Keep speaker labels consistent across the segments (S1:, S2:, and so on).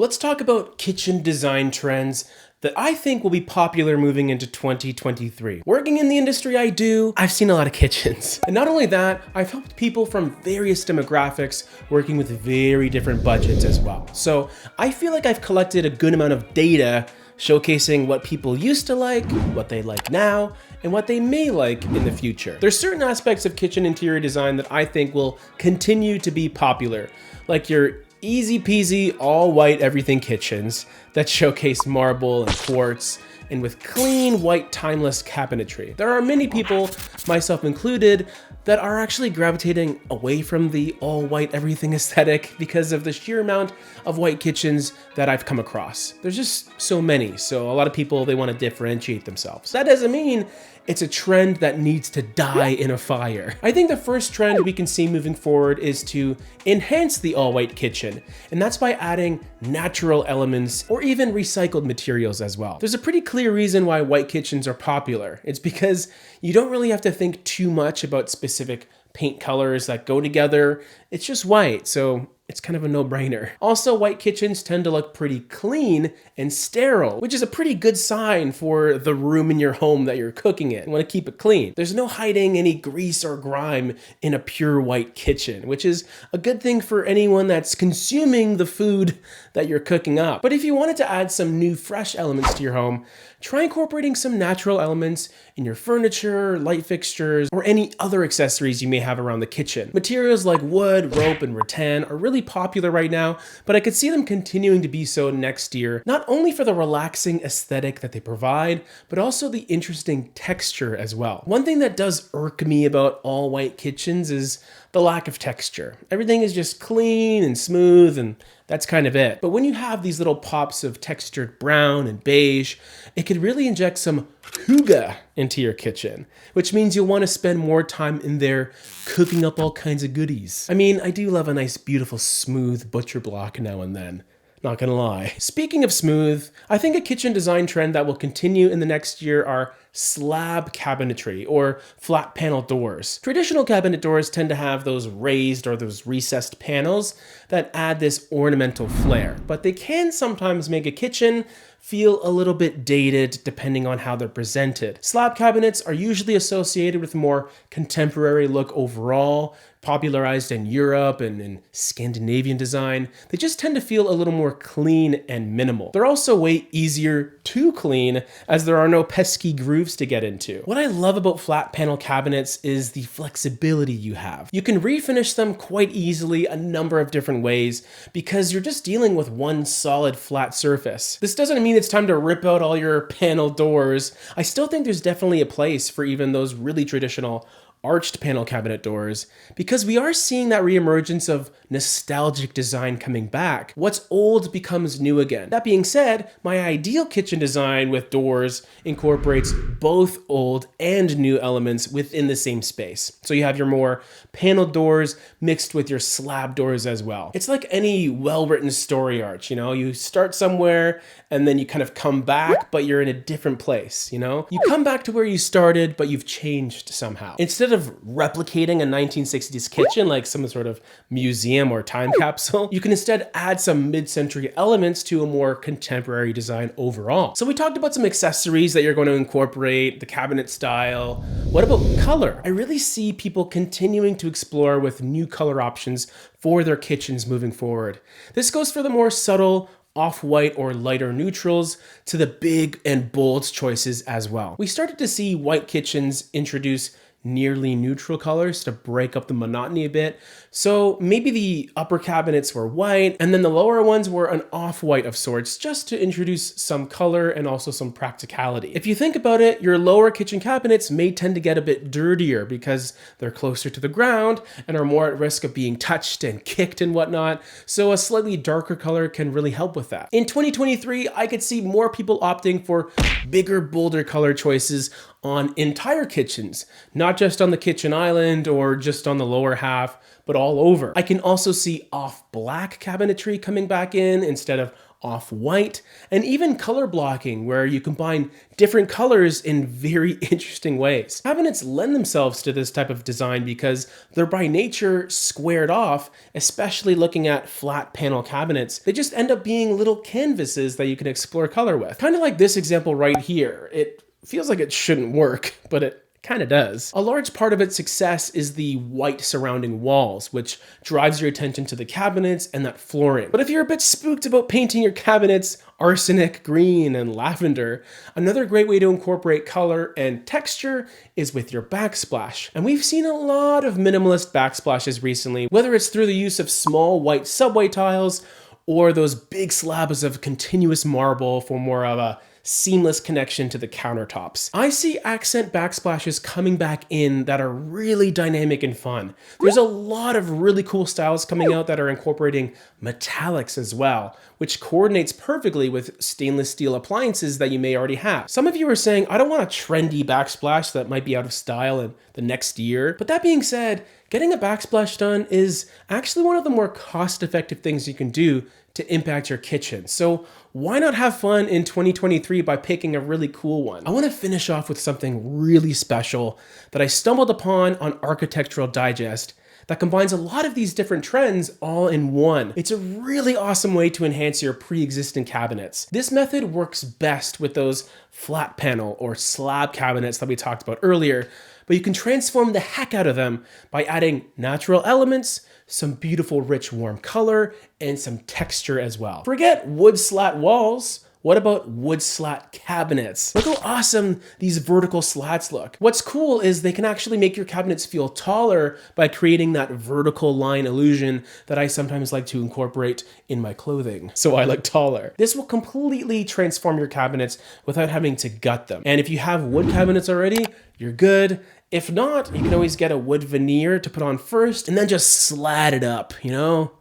S1: Let's talk about kitchen design trends that I think will be popular moving into 2023. Working in the industry I do, I've seen a lot of kitchens. And not only that, I've helped people from various demographics working with very different budgets as well. So I feel like I've collected a good amount of data showcasing what people used to like, what they like now, and what they may like in the future. There's certain aspects of kitchen interior design that I think will continue to be popular, like your easy peasy, all white everything kitchens that showcase marble and quartz and with clean, white, timeless cabinetry. There are many people, myself included, that are actually gravitating away from the all white everything aesthetic because of the sheer amount of white kitchens that I've come across. There's just so many, so a lot of people, they want to differentiate themselves. That doesn't mean it's a trend that needs to die in a fire. I think the first trend we can see moving forward is to enhance the all-white kitchen, and that's by adding natural elements or even recycled materials as well. There's a pretty clear reason why white kitchens are popular. It's because you don't really have to think too much about specific paint colors that go together. It's just white, so it's kind of a no-brainer. Also, white kitchens tend to look pretty clean and sterile, which is a pretty good sign for the room in your home that you're cooking in. You want to keep it clean. There's no hiding any grease or grime in a pure white kitchen, which is a good thing for anyone that's consuming the food that you're cooking up. But if you wanted to add some new fresh elements to your home, try incorporating some natural elements in your furniture, light fixtures, or any other accessories you may have around the kitchen. Materials like wood, rope, and rattan are really popular right now, but I could see them continuing to be so next year, not only for the relaxing aesthetic that they provide, but also the interesting texture as well. One thing that does irk me about all white kitchens is the lack of texture. Everything is just clean and smooth, and that's kind of it. But when you have these little pops of textured brown and beige, it could really inject some HYGGE into your kitchen, which means you'll want to spend more time in there cooking up all kinds of goodies. I mean, I do love a nice, beautiful, smooth butcher block now and then. Not gonna lie. Speaking of smooth, I think a kitchen design trend that will continue in the next year are slab cabinetry or flat panel doors. Traditional cabinet doors tend to have those raised or those recessed panels that add this ornamental flair, but they can sometimes make a kitchen feel a little bit dated depending on how they're presented. Slab cabinets are usually associated with a more contemporary look overall, popularized in Europe and in Scandinavian design. They just tend to feel a little more clean and minimal. They're also way easier to clean as there are no pesky grooves to get into. What I love about flat panel cabinets is the flexibility you have. You can refinish them quite easily a number of different ways because you're just dealing with one solid flat surface. This doesn't mean it's time to rip out all your panel doors. I still think there's definitely a place for even those really traditional arched panel cabinet doors because we are seeing that reemergence of nostalgic design coming back. What's old becomes new again. That being said, my ideal kitchen design with doors incorporates both old and new elements within the same space. So you have your more paneled doors mixed with your slab doors as well. It's like any well-written story arc, you know? You start somewhere and then you kind of come back, but you're in a different place, you know? You come back to where you started, but you've changed somehow. Instead of replicating a 1960s kitchen like some sort of museum or time capsule, you can instead add some mid-century elements to a more contemporary design overall. So we talked about some accessories that you're going to incorporate, the cabinet style. What about color? I really see people continuing to explore with new color options for their kitchens moving forward. This goes for the more subtle, off-white or lighter neutrals to the big and bold choices as well. We started to see white kitchens introduce nearly neutral colors to break up the monotony a bit. So maybe the upper cabinets were white and then the lower ones were an off-white of sorts, just to introduce some color and also some practicality. If you think about it, your lower kitchen cabinets may tend to get a bit dirtier because they're closer to the ground and are more at risk of being touched and kicked and whatnot. So a slightly darker color can really help with that. In 2023, I could see more people opting for bigger, bolder color choices on entire kitchens, not just on the kitchen island or just on the lower half, but all over. I can also see off black cabinetry coming back in instead of off-white, and even color blocking where you combine different colors in very interesting ways. Cabinets lend themselves to this type of design because they're by nature squared off, especially looking at flat panel cabinets. They just end up being little canvases that you can explore color with. Kind of like this example right here. It feels like it shouldn't work, but it kind of does. A large part of its success is the white surrounding walls, which drives your attention to the cabinets and that flooring. But if you're a bit spooked about painting your cabinets arsenic green and lavender, another great way to incorporate color and texture is with your backsplash. And we've seen a lot of minimalist backsplashes recently, whether it's through the use of small white subway tiles or those big slabs of continuous marble for more of a seamless connection to the countertops. I see accent backsplashes coming back in that are really dynamic and fun. There's a lot of really cool styles coming out that are incorporating metallics as well, which coordinates perfectly with stainless steel appliances that you may already have. Some of you are saying, I don't want a trendy backsplash that might be out of style in the next year. But that being said, getting a backsplash done is actually one of the more cost-effective things you can do to impact your kitchen. So why not have fun in 2023 by picking a really cool one? I want to finish off with something really special that I stumbled upon on Architectural Digest that combines a lot of these different trends all in one. It's a really awesome way to enhance your pre-existing cabinets. This method works best with those flat panel or slab cabinets that we talked about earlier, but you can transform the heck out of them by adding natural elements, some beautiful rich warm color, and some texture as well. Forget wood slat walls. What about wood slat cabinets? Look how awesome these vertical slats look. What's cool is they can actually make your cabinets feel taller by creating that vertical line illusion that I sometimes like to incorporate in my clothing, so I look taller. This will completely transform your cabinets without having to gut them. And if you have wood cabinets already, you're good. If not, you can always get a wood veneer to put on first and then just slat it up, you know?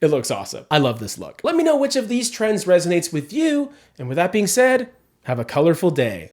S1: It looks awesome. I love this look. Let me know which of these trends resonates with you. And with that being said, have a colorful day.